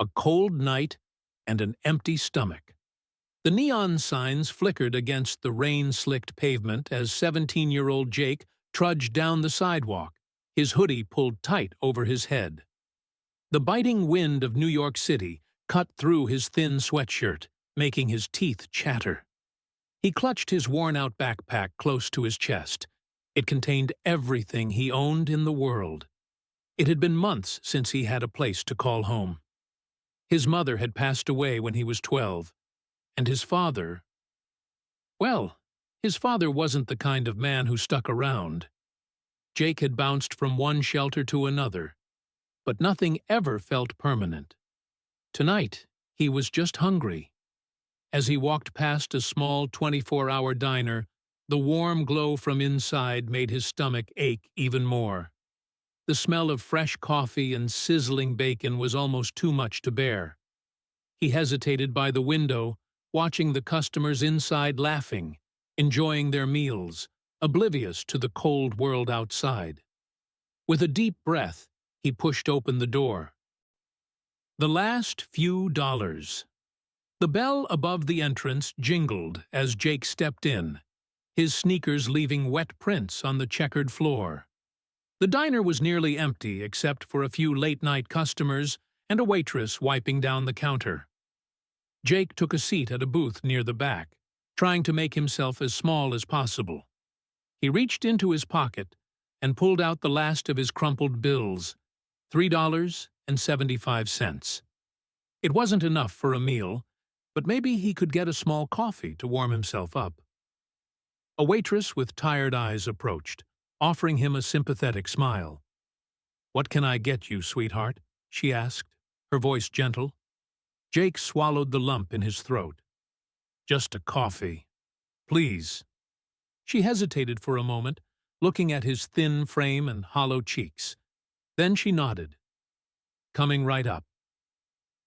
a cold night, and an empty stomach. The neon signs flickered against the rain-slicked pavement as 17-year-old Jake trudged down the sidewalk, his hoodie pulled tight over his head. The biting wind of New York City cut through his thin sweatshirt, making his teeth chatter. He clutched his worn-out backpack close to his chest. It contained everything he owned in the world. It had been months since he had a place to call home. His mother had passed away when he was 12, and his father... Well, his father wasn't the kind of man who stuck around. Jake had bounced from one shelter to another, but nothing ever felt permanent. Tonight, he was just hungry. As he walked past a small 24-hour diner, the warm glow from inside made his stomach ache even more. The smell of fresh coffee and sizzling bacon was almost too much to bear. He hesitated by the window, watching the customers inside laughing, enjoying their meals, oblivious to the cold world outside. With a deep breath, he pushed open the door. The last few dollars. The bell above the entrance jingled as Jake stepped in, his sneakers leaving wet prints on the checkered floor. The diner was nearly empty except for a few late-night customers and a waitress wiping down the counter. Jake took a seat at a booth near the back, trying to make himself as small as possible. He reached into his pocket and pulled out the last of his crumpled bills, $3.75. It wasn't enough for a meal, but maybe he could get a small coffee to warm himself up. A waitress with tired eyes approached, offering him a sympathetic smile. "What can I get you, sweetheart?" she asked, her voice gentle. Jake swallowed the lump in his throat. "Just a coffee. Please." She hesitated for a moment, looking at his thin frame and hollow cheeks. Then she nodded. "Coming right up."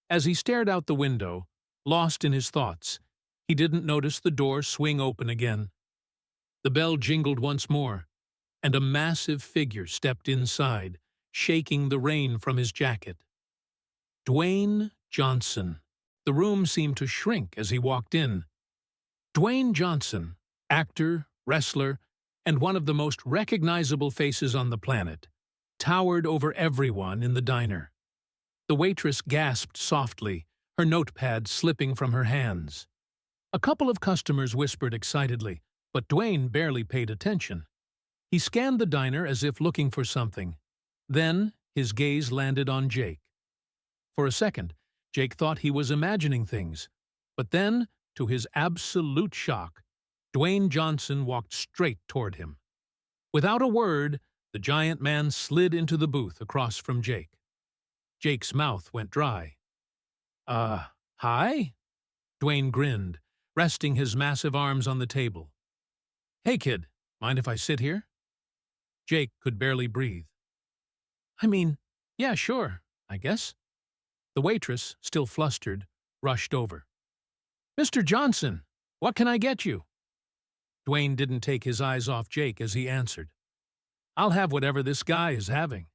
As he stared out the window, lost in his thoughts, he didn't notice the door swing open again. The bell jingled once more, and a massive figure stepped inside, shaking the rain from his jacket. Dwayne Johnson. The room seemed to shrink as he walked in. Dwayne Johnson, actor, wrestler, and one of the most recognizable faces on the planet, towered over everyone in the diner. The waitress gasped softly, her notepad slipping from her hands. A couple of customers whispered excitedly, but Dwayne barely paid attention. He scanned the diner as if looking for something. Then his gaze landed on Jake. For a second, Jake thought he was imagining things, but then, to his absolute shock, Dwayne Johnson walked straight toward him. Without a word, the giant man slid into the booth across from Jake. Jake's mouth went dry. Hi?" Dwayne grinned, resting his massive arms on the table. "Hey, kid, mind if I sit here?" Jake could barely breathe. Yeah, sure, I guess." The waitress, still flustered, rushed over. "Mr. Johnson, what can I get you?" Dwayne didn't take his eyes off Jake as he answered. "I'll have whatever this guy is having."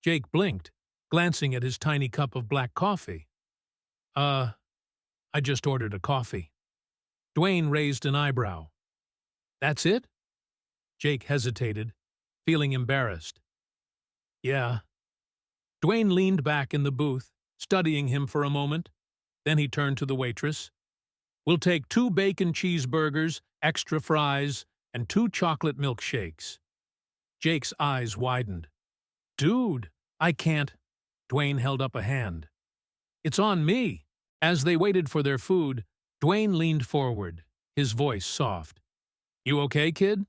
Jake blinked, glancing at his tiny cup of black coffee. I just ordered a coffee." Dwayne raised an eyebrow. "That's it?" Jake hesitated, feeling embarrassed. "Yeah." Dwayne leaned back in the booth, studying him for a moment. Then he turned to the waitress. "We'll take 2 bacon cheeseburgers, extra fries, and 2 chocolate milkshakes." Jake's eyes widened. "Dude, I can't." Dwayne held up a hand. "It's on me." As they waited for their food, Dwayne leaned forward, his voice soft. "You okay, kid?"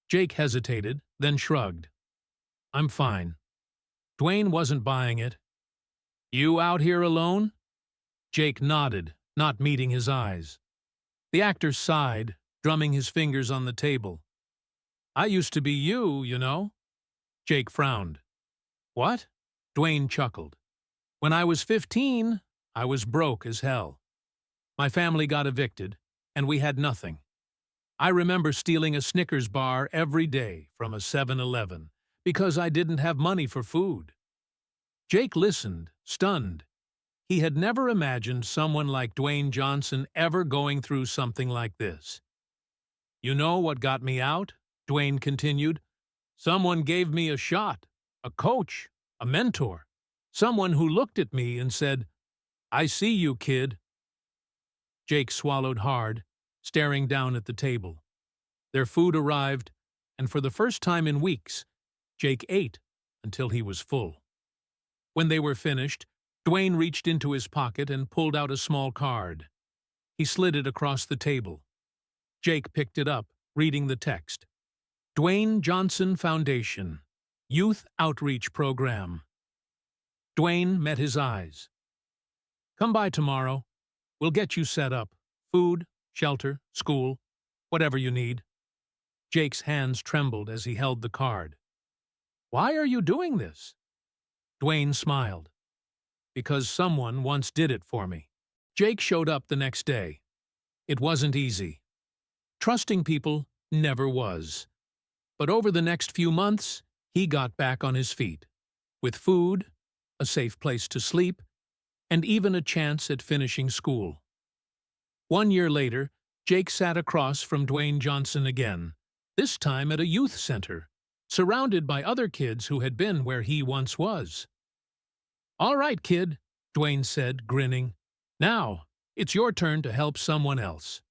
Jake hesitated, then shrugged. "I'm fine." Dwayne wasn't buying it. "You out here alone?" Jake nodded, not meeting his eyes. The actor sighed, drumming his fingers on the table. "I used to be you, you know." Jake frowned. "What?" Dwayne chuckled. "When I was 15, I was broke as hell. My family got evicted, and we had nothing. I remember stealing a Snickers bar every day from a 7-Eleven because I didn't have money for food." Jake listened, stunned. He had never imagined someone like Dwayne Johnson ever going through something like this. "You know what got me out?" Dwayne continued. "Someone gave me a shot, a coach, a mentor, someone who looked at me and said, 'I see you, kid.'" Jake swallowed hard, staring down at the table. Their food arrived, and for the first time in weeks, Jake ate until he was full. When they were finished, Dwayne reached into his pocket and pulled out a small card. He slid it across the table. Jake picked it up, reading the text. "Dwayne Johnson Foundation, Youth Outreach Program." Dwayne met his eyes. "Come by tomorrow. We'll get you set up. Food, shelter, school, whatever you need." Jake's hands trembled as he held the card. "Why are you doing this?" Dwayne smiled. "Because someone once did it for me." Jake showed up the next day. It wasn't easy. Trusting people never was. But over the next few months, he got back on his feet, with food, a safe place to sleep, and even a chance at finishing school. 1 year later, Jake sat across from Dwayne Johnson again, this time at a youth center, surrounded by other kids who had been where he once was. "All right, kid," Dwayne said, grinning. "Now, it's your turn to help someone else."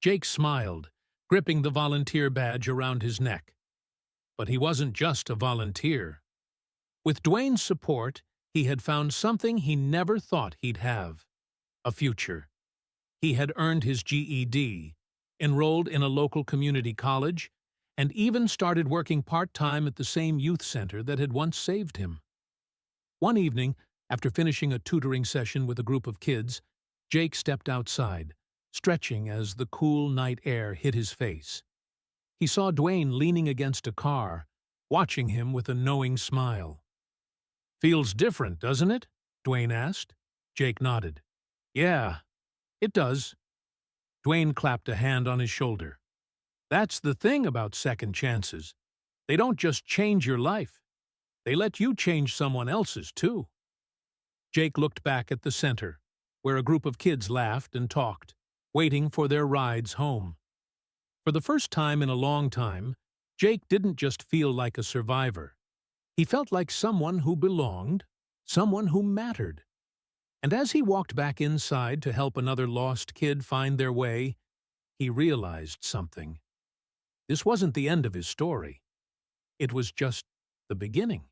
Jake smiled, gripping the volunteer badge around his neck. But he wasn't just a volunteer. With Dwayne's support, he had found something he never thought he'd have: a future. He had earned his GED, enrolled in a local community college, and even started working part-time at the same youth center that had once saved him. One evening, after finishing a tutoring session with a group of kids, Jake stepped outside, stretching as the cool night air hit his face. He saw Dwayne leaning against a car, watching him with a knowing smile. "Feels different, doesn't it?" Dwayne asked. Jake nodded. "Yeah, it does." Dwayne clapped a hand on his shoulder. "That's the thing about second chances. They don't just change your life. They let you change someone else's, too." Jake looked back at the center, where a group of kids laughed and talked, waiting for their rides home. For the first time in a long time, Jake didn't just feel like a survivor. He felt like someone who belonged, someone who mattered. And as he walked back inside to help another lost kid find their way, he realized something. This wasn't the end of his story. It was just the beginning.